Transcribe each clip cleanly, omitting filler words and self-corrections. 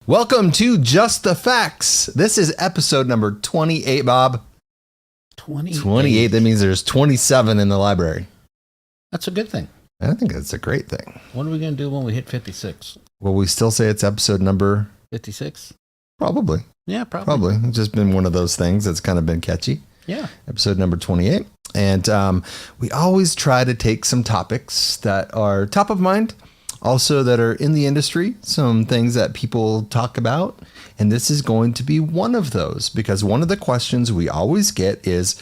Welcome to Just the Facts. This is episode number 28, Bob. 28. That means there's 27 in the library. That's a good thing. I think that's a great thing. What are we going to do when we hit 56? Will we still say it's episode number 56? Probably. Yeah, probably. It's just been one of those things that's kind of been catchy. Yeah. Episode number 28. And we always try to take some topics that are top of mind, also that are in the industry, some things that people talk about. And this is going to be one of those, because one of the questions we always get is,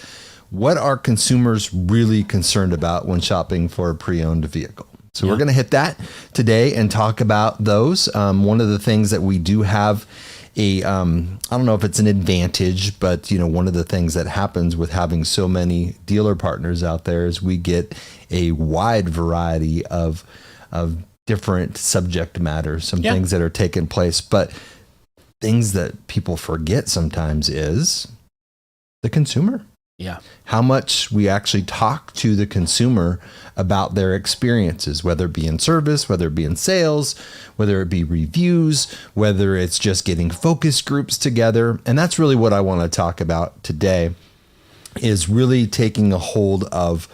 what are consumers really concerned about when shopping for a pre-owned vehicle? So we're going to hit that today and talk about those. One of the things that we do have I don't know if it's an advantage, but one of the things that happens with having so many dealer partners out there is we get a wide variety of different subject matters, some things that are taking place, but things that people forget sometimes is the consumer. Yeah. How much we actually talk to the consumer about their experiences, whether it be in service, whether it be in sales, whether it be reviews, whether it's just getting focus groups together. And that's really what I want to talk about today, is really taking a hold of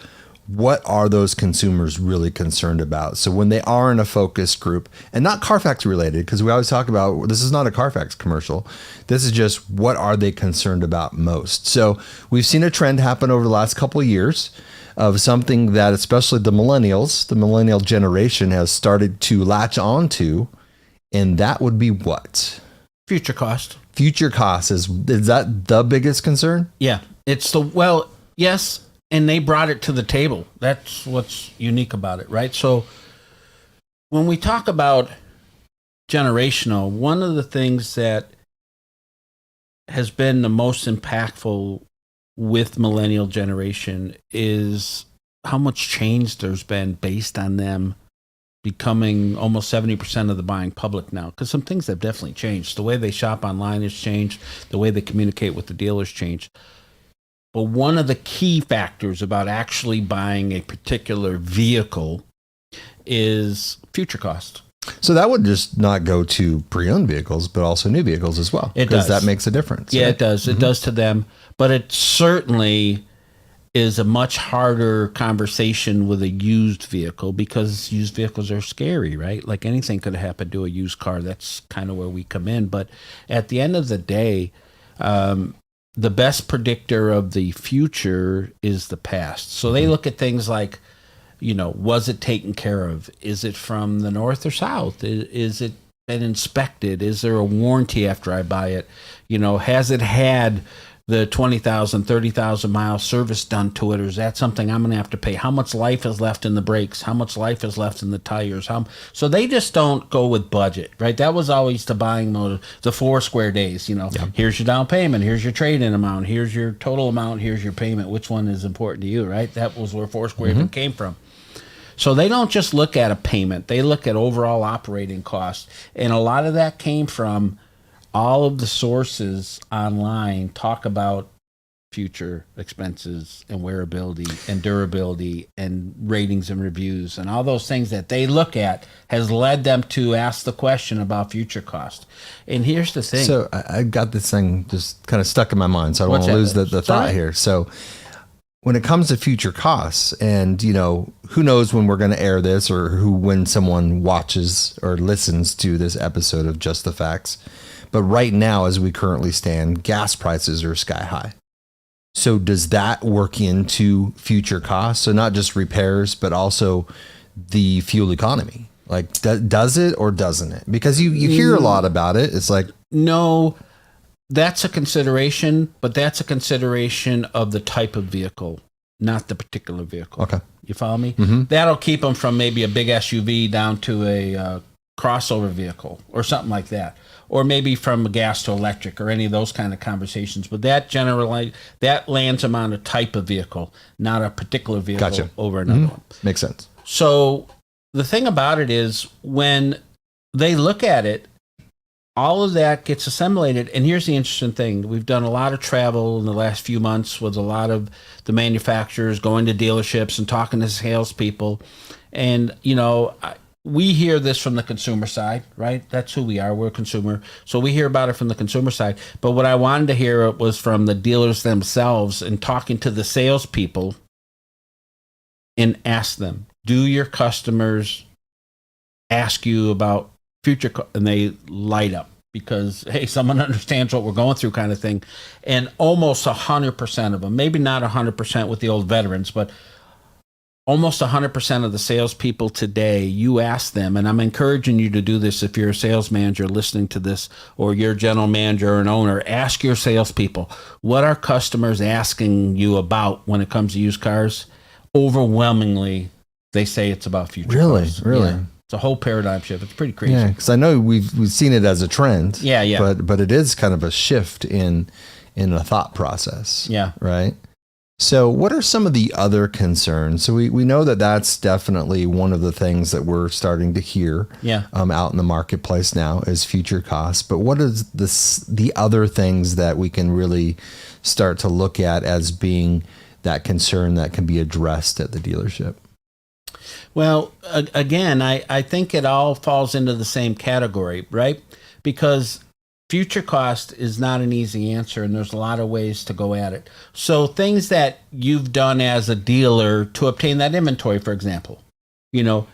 what are those consumers really concerned about. So when they are in a focus group, and not Carfax related, because we always talk about, this is not a Carfax commercial. This is just, what are they concerned about most? So we've seen a trend happen over the last couple of years of something that especially the millennial generation has started to latch on to. And that would be what? Future cost. Future cost. Is that the biggest concern? Yeah. Yes. And they brought it to the table. That's what's unique about it, right? So when we talk about generational, one of the things that has been the most impactful with millennial generation is how much change there's been based on them becoming almost 70% of the buying public now. Because some things have definitely changed. The way they shop online has changed. The way they communicate with the dealers changed. But one of the key factors about actually buying a particular vehicle is future cost. So that would just not go to pre-owned vehicles, but also new vehicles as well. It does. Because that makes a difference. Yeah, right? It does. Mm-hmm. It does to them. But it certainly is a much harder conversation with a used vehicle, because used vehicles are scary, right? Like anything could happen to a used car. That's kind of where we come in. But at the end of the day, the best predictor of the future is the past. So they look at things like, was it taken care of? Is it from the north or south? Is it been inspected? Is there a warranty after I buy it? Has it had the 20,000, 30,000 mile service done to it, or is that something I'm going to have to pay? How much life is left in the brakes? How much life is left in the tires? So they just don't go with budget, right? That was always the buying mode, the 4 square days. Here's your down payment, here's your trade-in amount, here's your total amount, here's your payment. Which one is important to you, right? That was where 4 square came from. So they don't just look at a payment; they look at overall operating costs, and a lot of that came from all of the sources online talk about future expenses and wearability and durability and ratings and reviews, and all those things that they look at has led them to ask the question about future cost. And here's the thing. So I got this thing just kind of stuck in my mind, so I don't want to lose the thought here. So when it comes to future costs, and who knows when we're going to air this, or when someone watches or listens to this episode of Just the Facts. But right now, as we currently stand, gas prices are sky high. So does that work into future costs? So not just repairs, but also the fuel economy. Like, does it or doesn't it? Because you hear a lot about it. It's like, no, that's a consideration, but that's a consideration of the type of vehicle, not the particular vehicle. Okay. You follow me? Mm-hmm. That'll keep them from maybe a big SUV down to a crossover vehicle or something like that. Or maybe from gas to electric, or any of those kind of conversations. But that lands them on a type of vehicle, not a particular vehicle over another one. Makes sense. So the thing about it is, when they look at it, all of that gets assimilated. And here's the interesting thing. We've done a lot of travel in the last few months with a lot of the manufacturers, going to dealerships and talking to salespeople. And, we hear this from the consumer side, right? That's who we are. We're a consumer. So we hear about it from the consumer side. But what I wanted to hear was from the dealers themselves and talking to the salespeople and ask them, do your customers ask you about future? And they light up because, hey, someone understands what we're going through kind of thing. And almost 100% of them, maybe not 100% with the old veterans, but almost 100% of the salespeople today, you ask them, and I'm encouraging you to do this if you're a sales manager listening to this, or you're a general manager or an owner, ask your salespeople, what are customers asking you about when it comes to used cars? Overwhelmingly, they say it's about future cars. Really? Yeah. It's a whole paradigm shift. It's pretty crazy. Yeah, because I know we've seen it as a trend. Yeah. But it is kind of a shift in a thought process. Yeah. Right. So what are some of the other concerns? So we know that that's definitely one of the things that we're starting to hear out in the marketplace now is future costs. But what is the other things that we can really start to look at as being that concern that can be addressed at the dealership? Well, again, I think it all falls into the same category, right? Because future cost is not an easy answer, and there's a lot of ways to go at it. So things that you've done as a dealer to obtain that inventory, for example,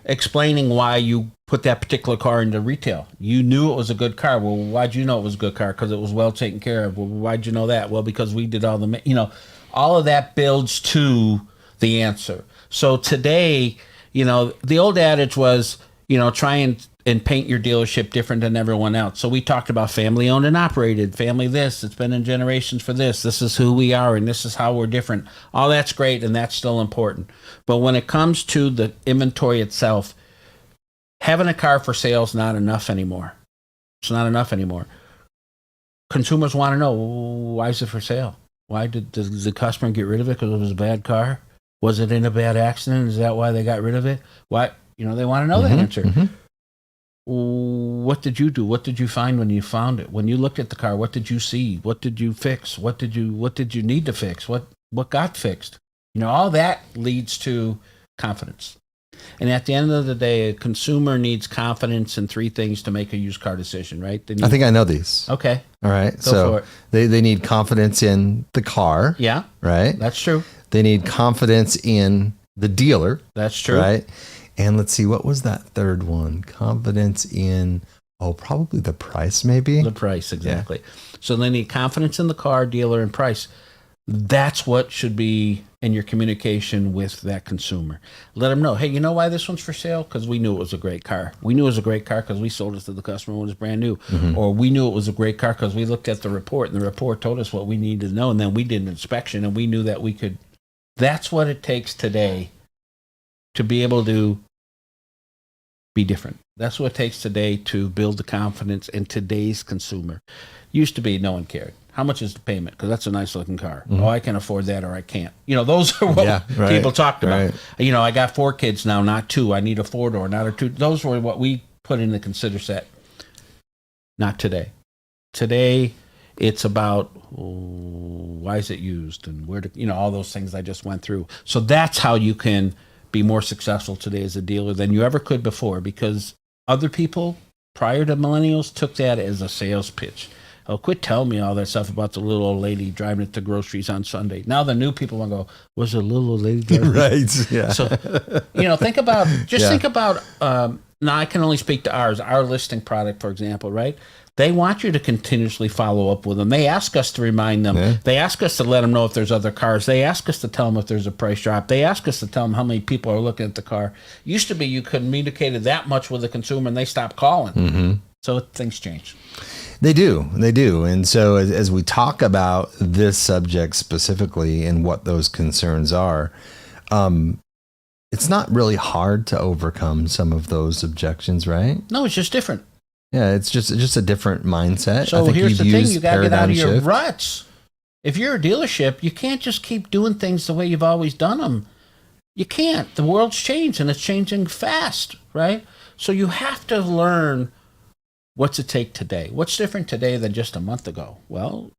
explaining why you put that particular car into retail. You knew it was a good car. Well, why'd you know it was a good car? Because it was well taken care of. Well, why'd you know that? Well, because we did all of that builds to the answer. So today, the old adage was, try and paint your dealership different than everyone else. So we talked about family owned and operated, family this, it's been in generations for this is who we are, and this is how we're different. All that's great, and that's still important. But when it comes to the inventory itself, having a car for sale is not enough anymore. It's not enough anymore. Consumers want to know, why is it for sale? Why did the customer get rid of it? Because it was a bad car? Was it in a bad accident? Is that why they got rid of it? Why? They want to know that answer. Mm-hmm. What did you do? What did you find when you found it? When you looked at the car, what did you see? What did you fix? What did you need to fix? What got fixed? All that leads to confidence. And at the end of the day, a consumer needs confidence in three things to make a used car decision, right? I think I know these. Okay. All right. Go so for it. They need confidence in the car. Yeah. Right. That's true. They need confidence in the dealer. That's true. Right. And let's see, what was that third one? Confidence in, probably the price, maybe? The price, exactly. Yeah. So they need confidence in the car, dealer, and price. That's what should be in your communication with that consumer. Let them know, hey, you know why this one's for sale? Because we knew it was a great car. We knew it was a great car because we sold it to the customer when it was brand new. Mm-hmm. Or we knew it was a great car because we looked at the report, and the report told us what we needed to know, and then we did an inspection, and we knew that we could. That's what it takes today to be able to be different. That's what it takes today to build the confidence in today's consumer. Used to be no one cared. How much is the payment? Because that's a nice looking car. Mm-hmm. I can afford that, or I can't. Those are what people talked about. Right. I got 4 kids now, not 2. I need a 4-door, not a 2. Those were what we put in the consider set. Not today. Today, it's about why is it used and where to, all those things I just went through. So that's how you can be more successful today as a dealer than you ever could before, because other people prior to millennials took that as a sales pitch. Quit telling me all that stuff about the little old lady driving it to groceries on Sunday. Now the new people want to go, was it a little old lady driving? Right. Yeah. So, think about, now I can only speak to our listing product, for example, right? They want you to continuously follow up with them. They ask us to remind them. Yeah. They ask us to let them know if there's other cars. They ask us to tell them if there's a price drop. They ask us to tell them how many people are looking at the car. Used to be you communicated that much with the consumer and they stopped calling. Mm-hmm. So things change. They do. And so as we talk about this subject specifically and what those concerns are, it's not really hard to overcome some of those objections, right? No, it's just different. Yeah, it's just a different mindset. So here's the thing, you got to get out of your ruts. If you're a dealership, you can't just keep doing things the way you've always done them. You can't. The world's changed, and it's changing fast, right? So you have to learn what's it take today. What's different today than just a month ago? Well,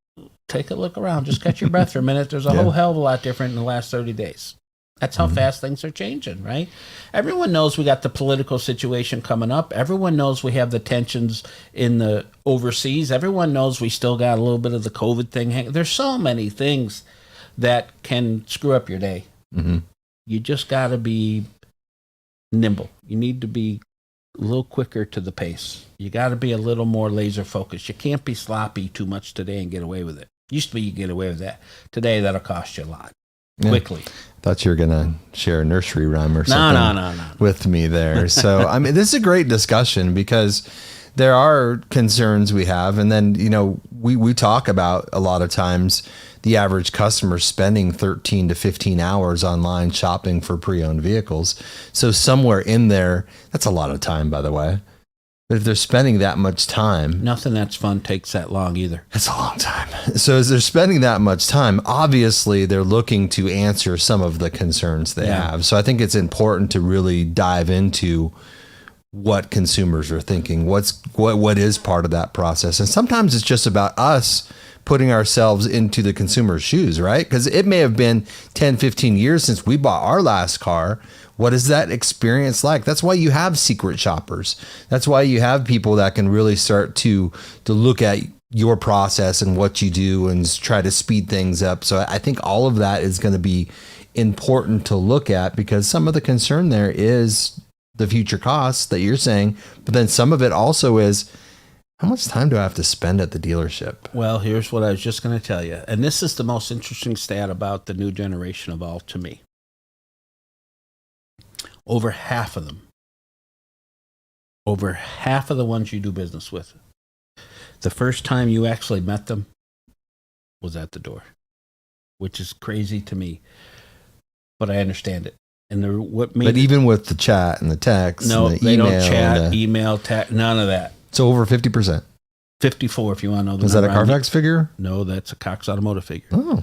take a look around. Just catch your breath for a minute. There's a whole hell of a lot different in the last 30 days. That's how fast things are changing, right? Everyone knows we got the political situation coming up. Everyone knows we have the tensions in the overseas. Everyone knows we still got a little bit of the COVID thing. There's so many things that can screw up your day. Mm-hmm. You just got to be nimble. You need to be a little quicker to the pace. You got to be a little more laser focused. You can't be sloppy too much today and get away with it. Used to be you get away with that. Today, that'll cost you a lot. Quickly. Thought you were gonna share a nursery rhyme or something No. with me there. So I mean, this is a great discussion because there are concerns we have, and then we talk about a lot of times the average customer spending 13 to 15 hours online shopping for pre-owned vehicles. So somewhere in there, that's a lot of time, by the way. But if they're spending that much time, nothing that's fun takes that long either. That's a long time. So as they're spending that much time, obviously they're looking to answer some of the concerns they have. So I think it's important to really dive into what consumers are thinking, what is part of that process. And sometimes it's just about us putting ourselves into the consumer's shoes, right? Because it may have been 10, 15 years since we bought our last car. What is that experience like? That's why you have secret shoppers. That's why you have people that can really start to look at your process and what you do and try to speed things up. So I think all of that is going to be important to look at, because some of the concern there is the future costs that you're saying, but then some of it also is, how much time do I have to spend at the dealership? Well, here's what I was just going to tell you. And this is the most interesting stat about the new generation of all to me. Over half of them, over half of the ones you do business with, the first time you actually met them was at the door, which is crazy to me, but I understand it. And but even with the chat and the text, no, and the they email, don't chat, email, text, none of that. So over 50%. 54, if you want to know the number. Is that a Carfax figure? No, that's a Cox Automotive figure. Oh,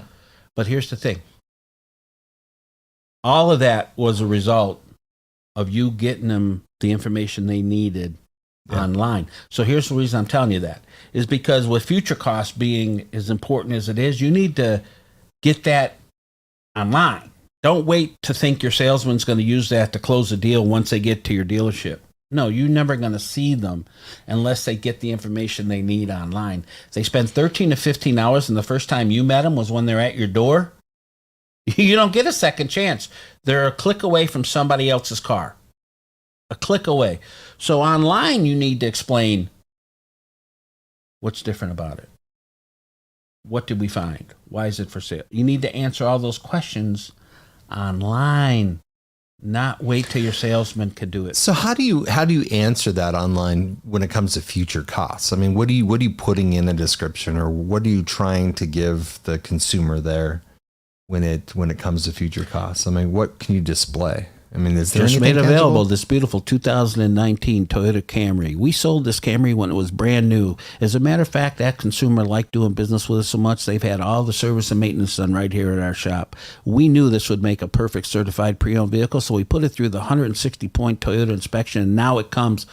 but here's the thing: all of that was a result of you getting them the information they needed online. So here's the reason I'm telling you that, is because with future costs being as important as it is, you need to get that online. Don't wait to think your salesman's going to use that to close the deal once they get to your dealership. No, you're never going to see them unless they get the information they need online. They spend 13 to 15 hours, and the first time you met them was when they're at your door. You don't get a second chance. They're a click away from somebody else's car. A click away. So online, you need to explain what's different about it. What did we find? Why is it for sale? You need to answer all those questions online, not wait till your salesman can do it. So how do you answer that online when it comes to future costs? I mean, what are you putting in a description, or what are you trying to give the consumer there when it comes to future costs? I mean, what can you display? I mean, is there just anything made available tangible? this beautiful 2019 Toyota Camry. We sold this Camry when it was brand new. As a matter of fact, that consumer liked doing business with us so much, they've had all the service and maintenance done right here at our shop. We knew this would make a perfect certified pre-owned vehicle, so we put it through the 160-point Toyota inspection, and now it comes.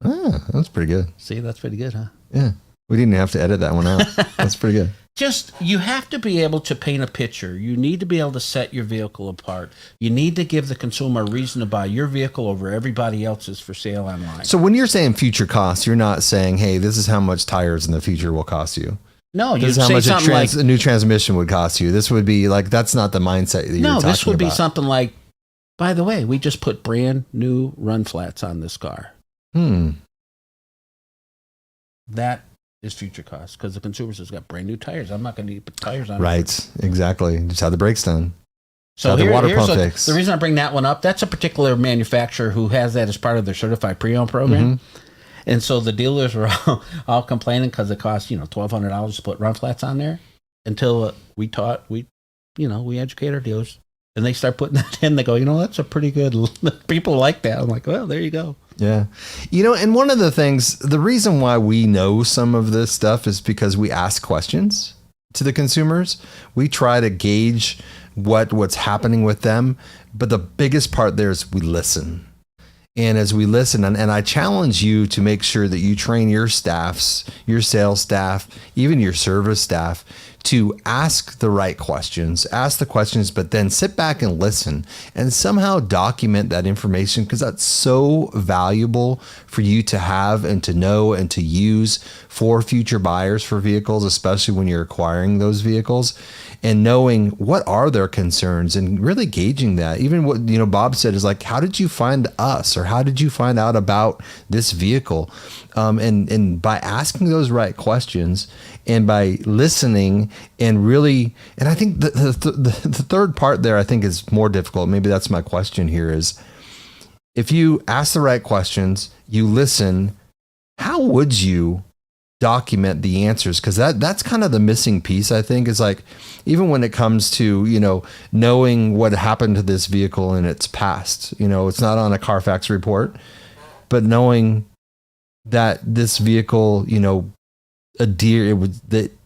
Ah, that's pretty good. See, that's pretty good, huh? Yeah. We didn't have to edit that one out. That's pretty good. Just, you have to be able to paint a picture. You need to be able to set your vehicle apart. You need to give the consumer a reason to buy your vehicle over everybody else's for sale online. So when you're saying future costs, you're not saying, hey, this is how much tires in the future will cost you. No, This is how much a new transmission would cost you. This would be like, that's not the mindset that you're talking about. No, this would be something like, by the way, we just put brand new run flats on this car. That is future costs, because the consumers has got brand new tires. I'm not going to put tires on. Right, exactly. Just have the brakes done. So the water pump fix. The reason I bring that one up, that's a particular manufacturer who has that as part of their certified pre-owned program. And so the dealers were all complaining because it costs, $1,200 to put run flats on there, until we educate our dealers, and they start putting that in. They go, that's a pretty good, people like that. I'm like, well, there you go. Yeah. And one of the things, the reason why we know some of this stuff is because we ask questions to the consumers. We try to gauge what's happening with them. But the biggest part there is we listen. And as we listen, and I challenge you to make sure that you train your staffs, your sales staff, even your service staff, to ask the right questions, but then sit back and listen and somehow document that information, because that's so valuable for you to have and to know and to use for future buyers for vehicles, especially when you're acquiring those vehicles, and knowing what are their concerns and really gauging that. Even what, Bob said is like, how did you find us, or how did you find out about this vehicle? And by asking those right questions and by listening and really, and I think the third part there, I think, is more difficult. Maybe that's my question here, is if you ask the right questions, you listen, how would you document the answers? Because that's kind of the missing piece, I think, is like, even when it comes to, knowing what happened to this vehicle in its past, it's not on a Carfax report, but knowing that this vehicle, a deer,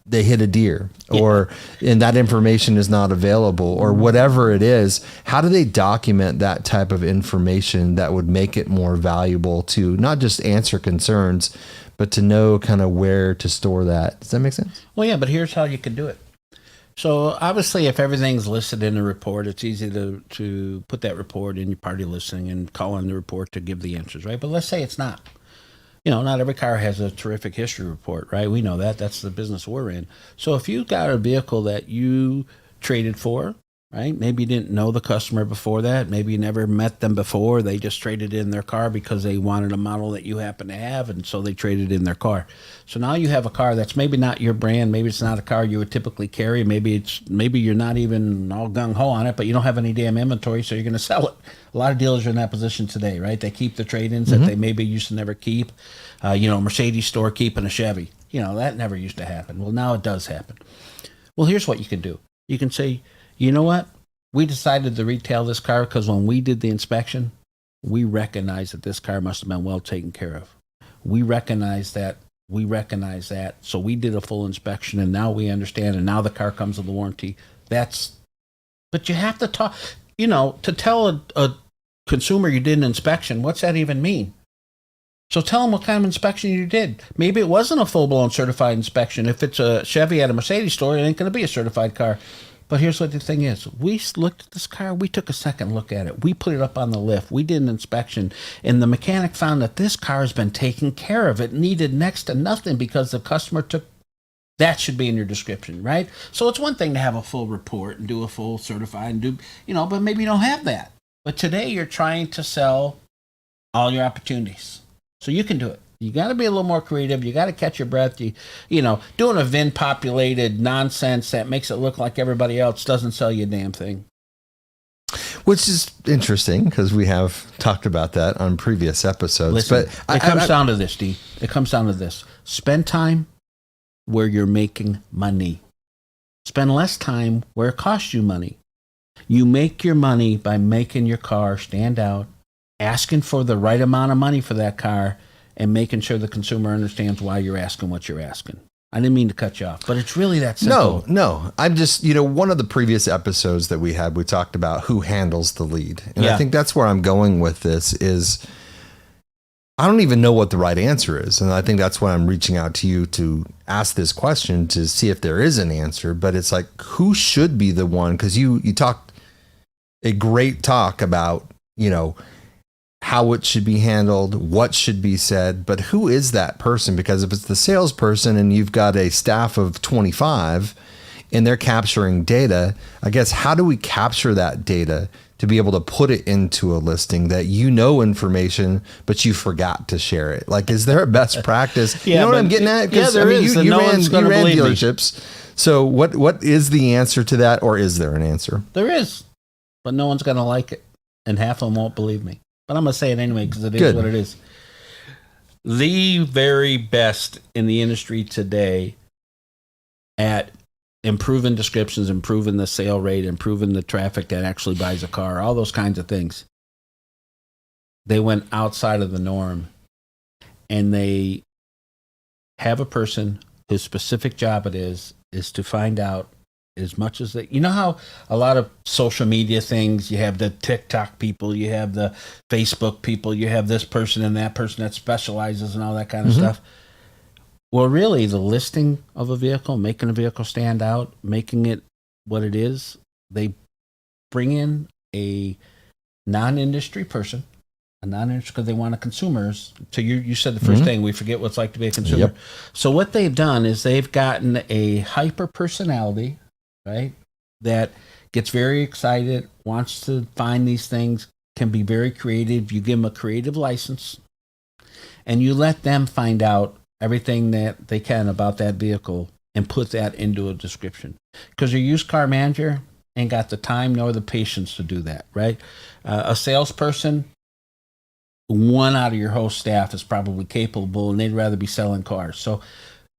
they hit a deer, or and that information is not available, or whatever it is. How do they document that type of information that would make it more valuable to not just answer concerns, but to know kind of where to store that? Does that make sense? Well, yeah, but here's how you can do it. So obviously, if everything's listed in a report, it's easy to put that report in your party listing and call on the report to give the answers, right? But let's say it's not. Not every car has a terrific history report, right? We know that. That's the business we're in. So if you got a vehicle that you traded for, right? Maybe you didn't know the customer before that. Maybe you never met them before. They just traded in their car because they wanted a model that you happen to have, and so they traded in their car. So now you have a car that's maybe not your brand. Maybe it's not a car you would typically carry. Maybe you're not even all gung-ho on it, but you don't have any damn inventory, so you're going to sell it. A lot of dealers are in that position today, right? They keep the trade-ins that they maybe used to never keep. A Mercedes store keeping a Chevy. That never used to happen. Well, now it does happen. Well, here's what you can do. You can say, you know what? We decided to retail this car because when we did the inspection, we recognized that this car must have been well taken care of. We recognize that. So we did a full inspection, and now we understand, and now the car comes with a warranty. But you have to talk, to tell a consumer you did an inspection, what's that even mean? So tell them what kind of inspection you did. Maybe it wasn't a full-blown certified inspection. If it's a Chevy at a Mercedes store, it ain't going to be a certified car. But here's what the thing is. We looked at this car. We took a second look at it. We put it up on the lift. We did an inspection. And the mechanic found that this car has been taken care of. It needed next to nothing because the customer took. That should be in your description, right? So it's one thing to have a full report and do a full certified and do, but maybe you don't have that. But today you're trying to sell all your opportunities. So you can do it. You got to be a little more creative. You got to catch your breath. Doing a VIN populated nonsense that makes it look like everybody else doesn't sell you a damn thing. Which is interesting because we have talked about that on previous episodes. Listen, but it comes down to this, D. It comes down to this. Spend time where you're making money. Spend less time where it costs you money. You make your money by making your car stand out, asking for the right amount of money for that car, and making sure the consumer understands why you're asking what you're asking. I didn't mean to cut you off, but it's really that simple. No. I'm just, one of the previous episodes that we had, we talked about who handles the lead. And I think that's where I'm going with this is I don't even know what the right answer is. And I think that's why I'm reaching out to you to ask this question to see if there is an answer. But it's like, who should be the one? Because you talked a great talk about, how it should be handled, what should be said, but who is that person? Because if it's the salesperson and you've got a staff of 25 and they're capturing data, I guess, how do we capture that data to be able to put it into a listing that information, but you forgot to share it? Like, is there a best practice? You know what I'm getting at? Yeah, there is. You ran believe dealerships. Me. So what is the answer to that, or is there an answer? There is, but no one's going to like it, and half of them won't believe me. But I'm going to say it anyway because it is what it is. The very best in the industry today at improving descriptions, improving the sale rate, improving the traffic that actually buys a car, all those kinds of things. They went outside of the norm, and they have a person whose specific job it is to find out as much as that. You know how a lot of social media things, you have the TikTok people, you have the Facebook people, you have this person and that person that specializes in all that kind of stuff. Well, really, the listing of a vehicle, making a vehicle stand out, making it what it is, they bring in a non-industry person, because they want consumers. So you said the 1st thing, we forget what it's like to be a consumer. Yep. So what they've done is they've gotten a hyper personality, right, that gets very excited, wants to find these things, can be very creative. You give them a creative license, and you let them find out everything that they can about that vehicle and put that into a description. Because your used car manager ain't got the time nor the patience to do that, right? A salesperson, one out of your whole staff is probably capable, and they'd rather be selling cars. So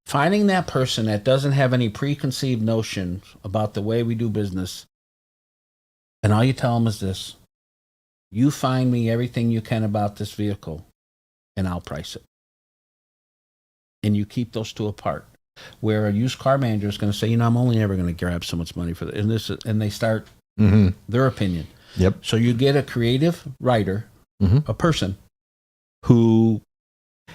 finding that person that doesn't have any preconceived notions about the way we do business, and all you tell them is this: you find me everything you can about this vehicle, and I'll price it. And you keep those two apart. Where a used car manager is going to say, I'm only ever going to grab so much money for this, and they start their opinion. Yep. So you get a creative writer, a person who,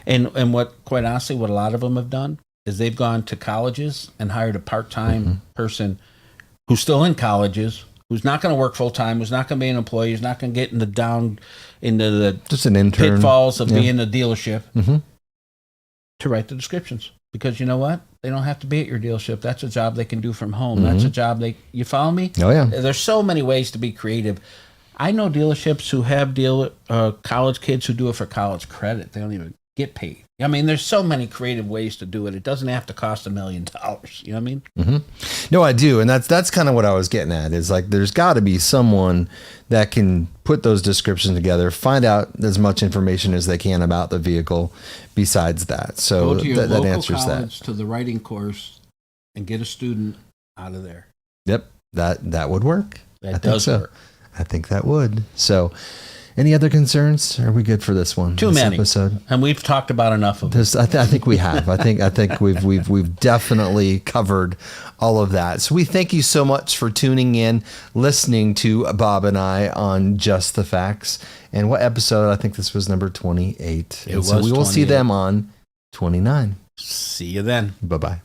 and what, quite honestly, what a lot of them have done is they've gone to colleges and hired a part-time person who's still in colleges, who's not going to work full-time, who's not going to be an employee, who's not going to get into the just an intern pitfalls of being a dealership, to write the descriptions. Because you know what? They don't have to be at your dealership. That's a job they can do from home. That's a job you follow me? Oh, yeah. There's so many ways to be creative. I know dealerships who have college kids who do it for college credit. They don't even get paid. I mean, there's so many creative ways to do it. It doesn't have to cost $1 million. You know what I mean? No, I do. And that's kind of what I was getting at, is like, there's got to be someone that can put those descriptions together, find out as much information as they can about the vehicle besides that. So go to your that local answers college that. to the writing course and get a student out of there. Yep. That would work. That does work. I think that would. So any other concerns? Are we good for this one? Too this many. episode? And we've talked about enough of them. I think we have. I think we've definitely covered all of that. So we thank you so much for tuning in, listening to Bob and I on Just the Facts. And what episode? I think this was number 28. It was so we will see 28. them on 29. See you then. Bye-bye.